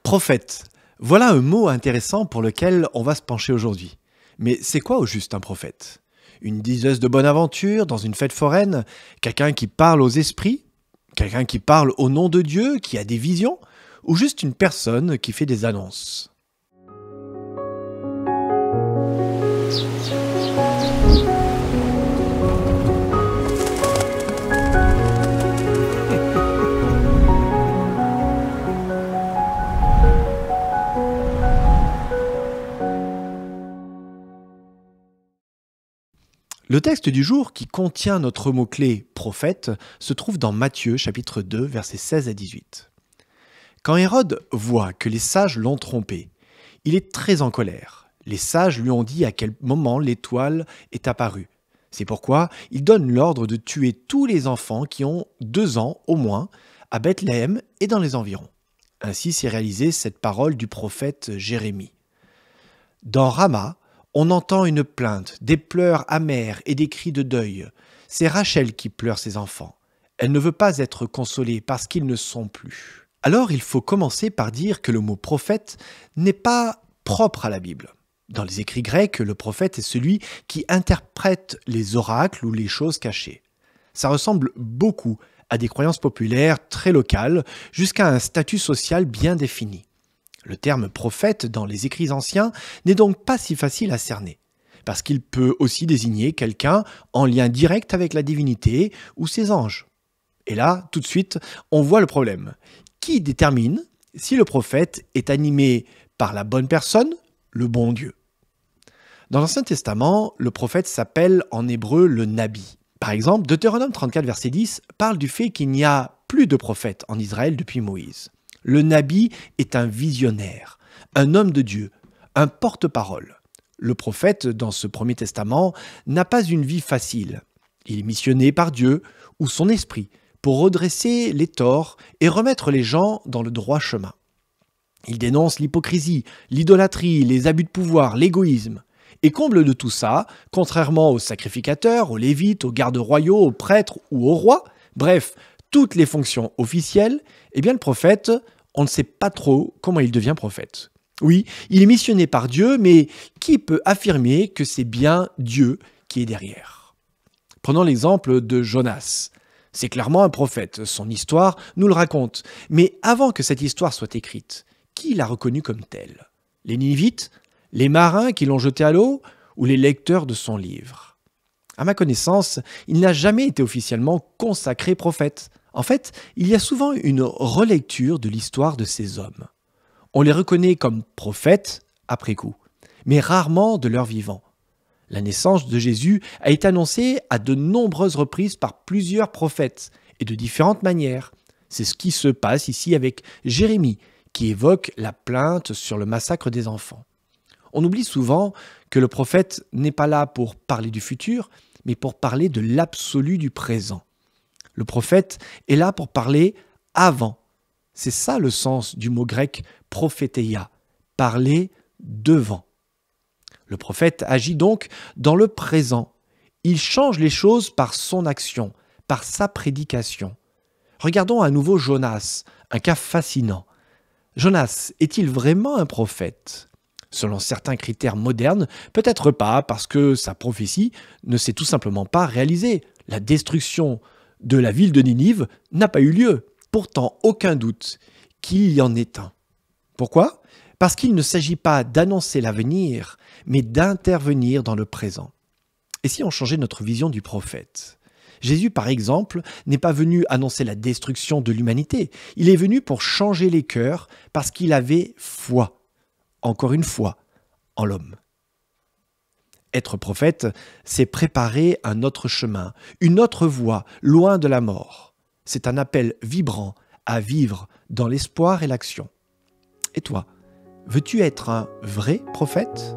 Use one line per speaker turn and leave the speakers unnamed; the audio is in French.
Prophète, voilà un mot intéressant pour lequel on va se pencher aujourd'hui. Mais c'est quoi au juste un prophète? Une diseuse de bonne aventure dans une fête foraine? Quelqu'un qui parle aux esprits? Quelqu'un qui parle au nom de Dieu, qui a des visions? Ou juste une personne qui fait des annonces? Le texte du jour qui contient notre mot-clé « prophète » se trouve dans Matthieu chapitre 2, versets 16 à 18. Quand Hérode voit que les sages l'ont trompé, il est très en colère. Les sages lui ont dit à quel moment l'étoile est apparue. C'est pourquoi il donne l'ordre de tuer tous les enfants qui ont 2 ans au moins à Bethléem et dans les environs. Ainsi s'est réalisée cette parole du prophète Jérémie. Dans Rama, on entend une plainte, des pleurs amers et des cris de deuil. C'est Rachel qui pleure ses enfants. Elle ne veut pas être consolée parce qu'ils ne sont plus. Alors il faut commencer par dire que le mot prophète n'est pas propre à la Bible. Dans les écrits grecs, le prophète est celui qui interprète les oracles ou les choses cachées. Ça ressemble beaucoup à des croyances populaires très locales, jusqu'à un statut social bien défini. Le terme prophète dans les écrits anciens n'est donc pas si facile à cerner, parce qu'il peut aussi désigner quelqu'un en lien direct avec la divinité ou ses anges. Et là, tout de suite, on voit le problème. Qui détermine si le prophète est animé par la bonne personne, le bon Dieu? Dans l'Ancien Testament, le prophète s'appelle en hébreu le Nabi. Par exemple, Deutéronome 34, verset 10 parle du fait qu'il n'y a plus de prophète en Israël depuis Moïse. Le Nabi est un visionnaire, un homme de Dieu, un porte-parole. Le prophète, dans ce Premier Testament, n'a pas une vie facile. Il est missionné par Dieu ou son esprit pour redresser les torts et remettre les gens dans le droit chemin. Il dénonce l'hypocrisie, l'idolâtrie, les abus de pouvoir, l'égoïsme. Et comble de tout ça, contrairement aux sacrificateurs, aux lévites, aux gardes royaux, aux prêtres ou aux rois, bref, toutes les fonctions officielles, eh bien le prophète, on ne sait pas trop comment il devient prophète. Oui, il est missionné par Dieu, mais qui peut affirmer que c'est bien Dieu qui est derrière? Prenons l'exemple de Jonas. C'est clairement un prophète, son histoire nous le raconte. Mais avant que cette histoire soit écrite, qui l'a reconnu comme tel? Les Ninivites? Les marins qui l'ont jeté à l'eau? Ou les lecteurs de son livre? À ma connaissance, il n'a jamais été officiellement consacré prophète. En fait, il y a souvent une relecture de l'histoire de ces hommes. On les reconnaît comme prophètes après coup, mais rarement de leur vivant. La naissance de Jésus a été annoncée à de nombreuses reprises par plusieurs prophètes et de différentes manières. C'est ce qui se passe ici avec Jérémie, qui évoque la plainte sur le massacre des enfants. On oublie souvent que le prophète n'est pas là pour parler du futur, mais pour parler de l'absolu du présent. Le prophète est là pour parler avant. C'est ça le sens du mot grec prophéteia, parler devant. Le prophète agit donc dans le présent. Il change les choses par son action, par sa prédication. Regardons à nouveau Jonas, un cas fascinant. Jonas est-il vraiment un prophète? Selon certains critères modernes, peut-être pas, parce que sa prophétie ne s'est tout simplement pas réalisée. La destruction de la ville de Ninive n'a pas eu lieu. Pourtant, aucun doute qu'il y en ait un. Pourquoi? Parce qu'il ne s'agit pas d'annoncer l'avenir, mais d'intervenir dans le présent. Et si on changeait notre vision du prophète? Jésus, par exemple, n'est pas venu annoncer la destruction de l'humanité. Il est venu pour changer les cœurs parce qu'il avait foi, encore une fois, en l'homme. Être prophète, c'est préparer un autre chemin, une autre voie, loin de la mort. C'est un appel vibrant à vivre dans l'espoir et l'action. Et toi, veux-tu être un vrai prophète ?